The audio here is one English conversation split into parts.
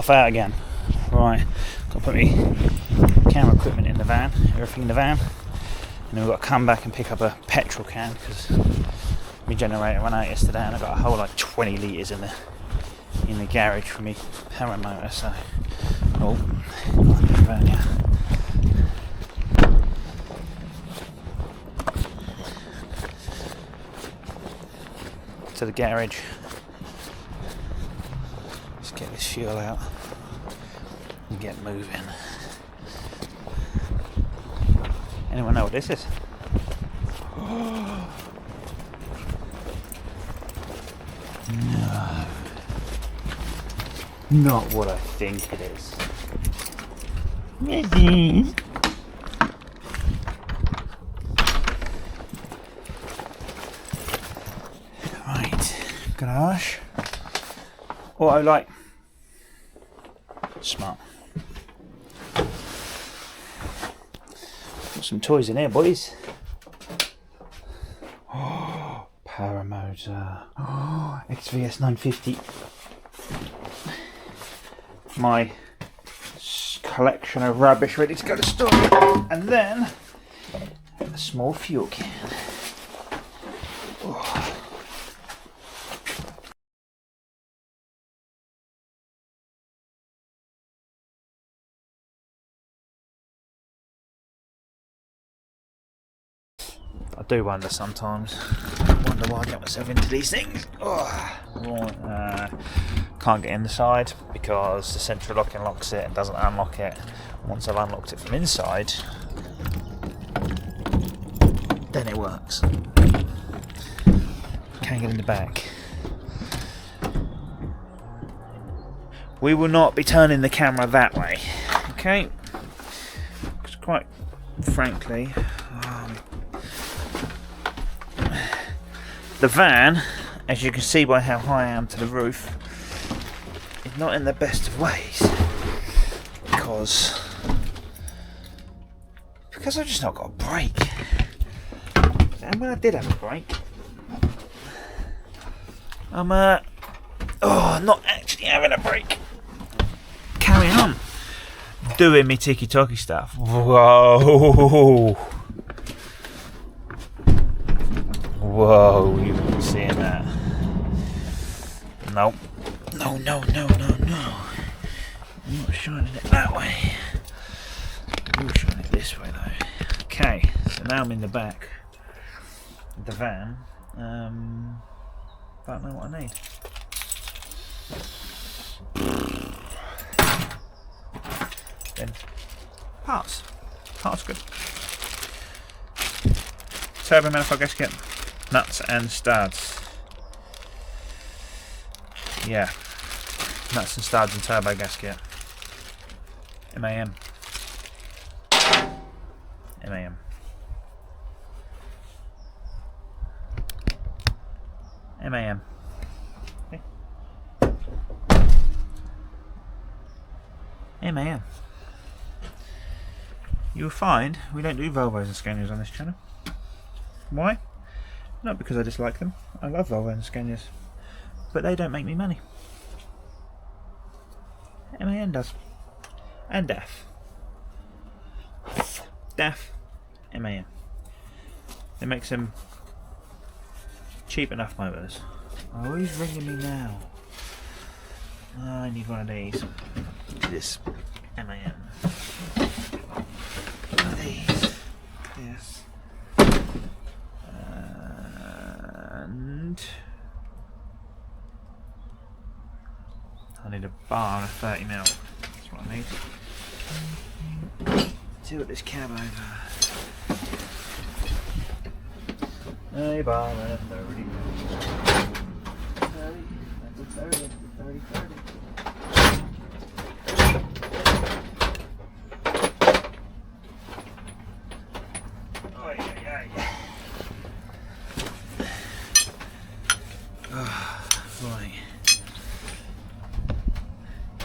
off out again. Right, got to put my camera equipment in the van, everything in the van, and then we've got to come back and pick up a petrol can because my generator ran out yesterday, and I got a whole like 20 litres in the garage for me Paramotor. So, oh, van, yeah. To the garage. Let's get this fuel out and get moving. Anyone know what this is? No. Not what I think it is. Right, garage. Auto light. Smart. Got some toys in here, boys. Oh, Paramotor. Oh, XVS 950. My collection of rubbish ready to go to store. And then a small fuel can. Oh. I do wonder sometimes. I wonder why I get myself into these things. Oh. Can't get in the side because the central locking locks it and doesn't unlock it. Once I've unlocked it from inside, then it works. Can't get in the back. We will not be turning the camera that way, okay? Because quite frankly, the van, as you can see by how high I am to the roof, is not in the best of ways because I've just not got a brake. And when I did have a brake, I'm not actually having a brake. Carrying on doing me tiki-toki stuff. Whoa. Whoa, you haven't seen that. Nope. No. I'm not shining it that way. You're shining it this way though. Okay, so now I'm in the back of the van. Don't know what I need. Then parts. Parts good. Turbo manifold gasket. Nuts and studs. Yeah. Nuts and studs and turbo gasket. MAM. MAM. MAM. Okay. MAM. You'll find we don't do Volvos and Scanias on this channel. Why? Not because I dislike them. I love Volvo and Scanias, but they don't make me money. MAN does. And DAF. DAF, MAN. It makes them cheap enough motors. Oh, he's ringing me now. Oh, I need one of these. This MAN. One of these. This. And I need a bar and a 30mm. That's what I need. Tilt this cab over. A bar and a 30mm. 30. Right.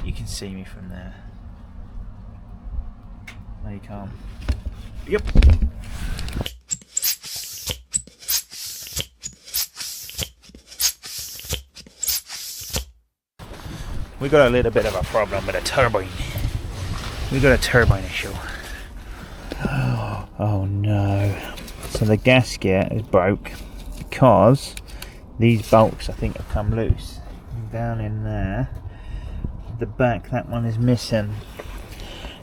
You can see me from there. No, you can't. Yep. we got a little bit of a problem with a turbine. We got a turbine issue. Oh no. So the gasket is broke because these bolts I think have come loose. Down in there, the back, that one is missing.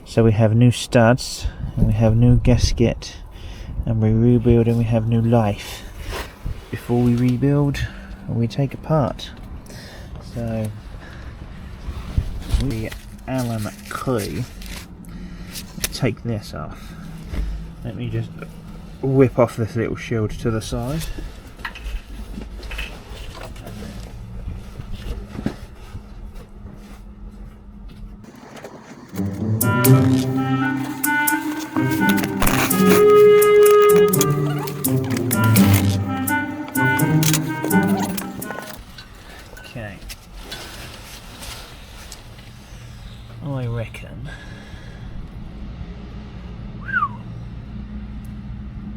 So we have new studs and we have new gasket and we rebuild and we have new life. Before we rebuild, we take apart. So the Allen key, take this off. Let me just whip off this little shield to the side. Okay. I reckon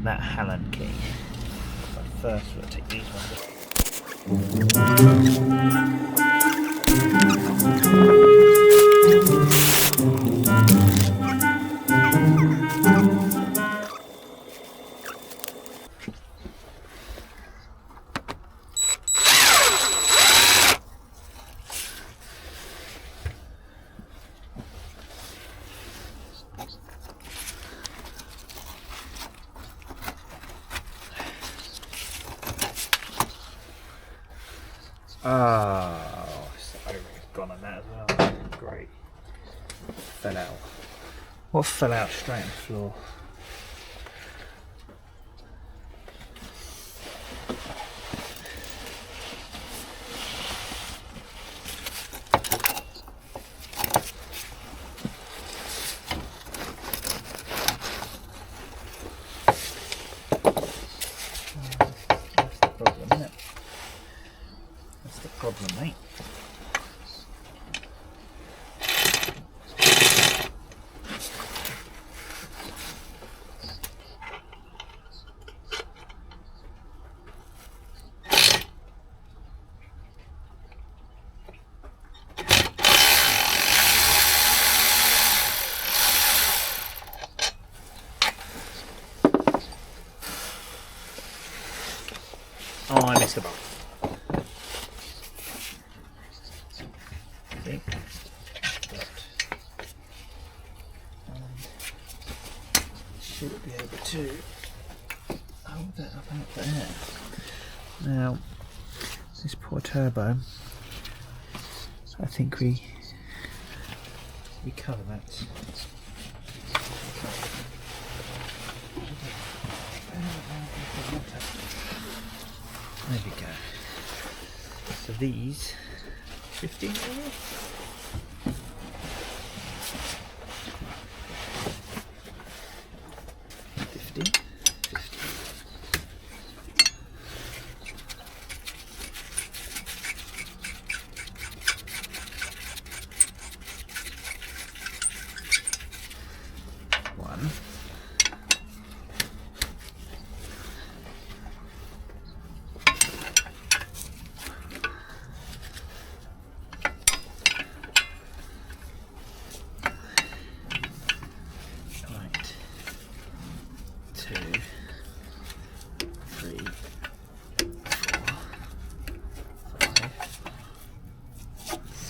that Allen key. But first we'll take these ones. Oh, so gone on that as well. Great. Fell out. What fell out straight on the floor? That's the problem, isn't it? That's the problem, mate. Oh, I missed the bolt. See? Should be able to hold that up out there. Now, this poor turbo, I think we cover that. There we go. So these 15 maybe? One. Right. 2, 3, 4, 5, 6.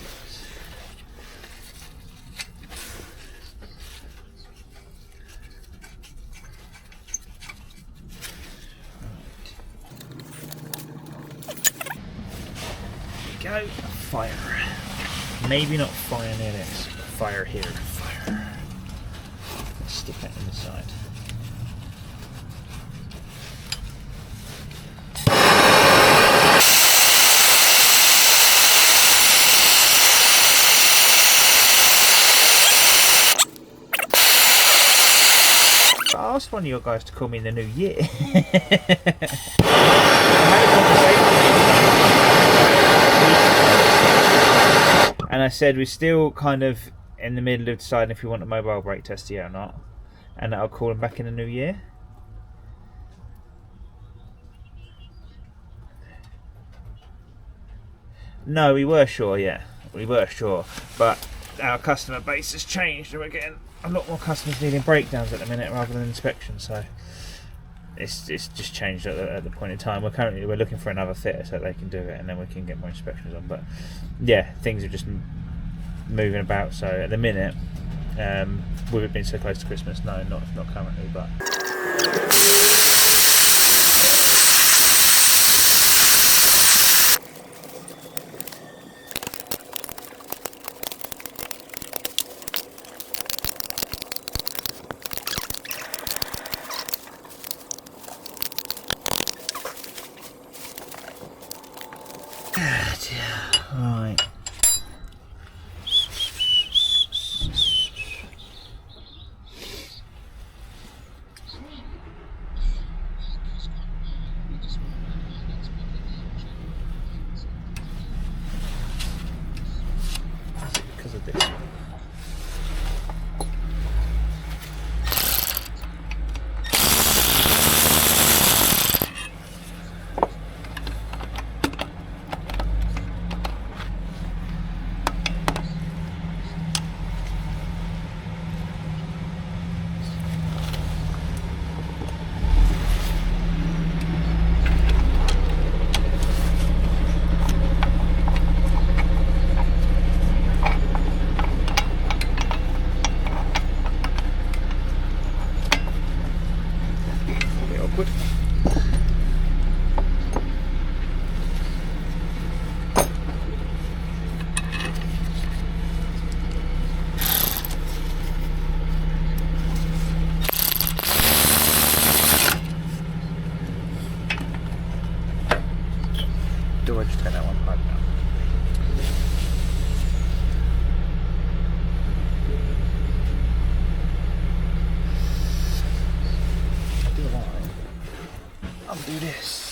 Go. Fire. Maybe not fire near this, but fire here. Fire. Let's stick that in the side. I asked one of your guys to call me in the new year. And I said we're still kind of in the middle of deciding if we want a mobile brake test yet or not, and that I'll call him back in the new year. No, we were sure, yeah. We were sure, but our customer base has changed and we're getting a lot more customers needing breakdowns at the minute rather than inspections, so it's just changed at the point in time. We're looking for another fitter so they can do it, and then we can get more inspections on. But yeah, things are just moving about. So at the minute, with it being so close to Christmas, no, not currently, but. Right. Because of this. Awkward. Do I just take that one pipe now? I'll do this.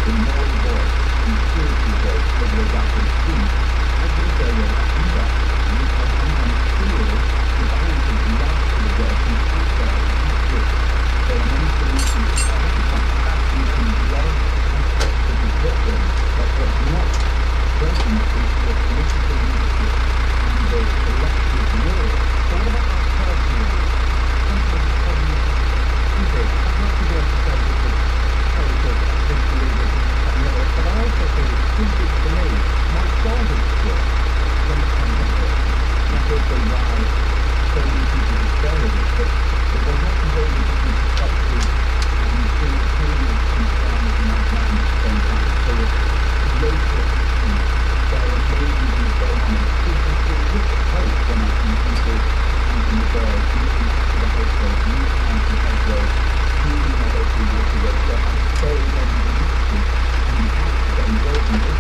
in more voice and security voice over the gap in speed. I think Thank you.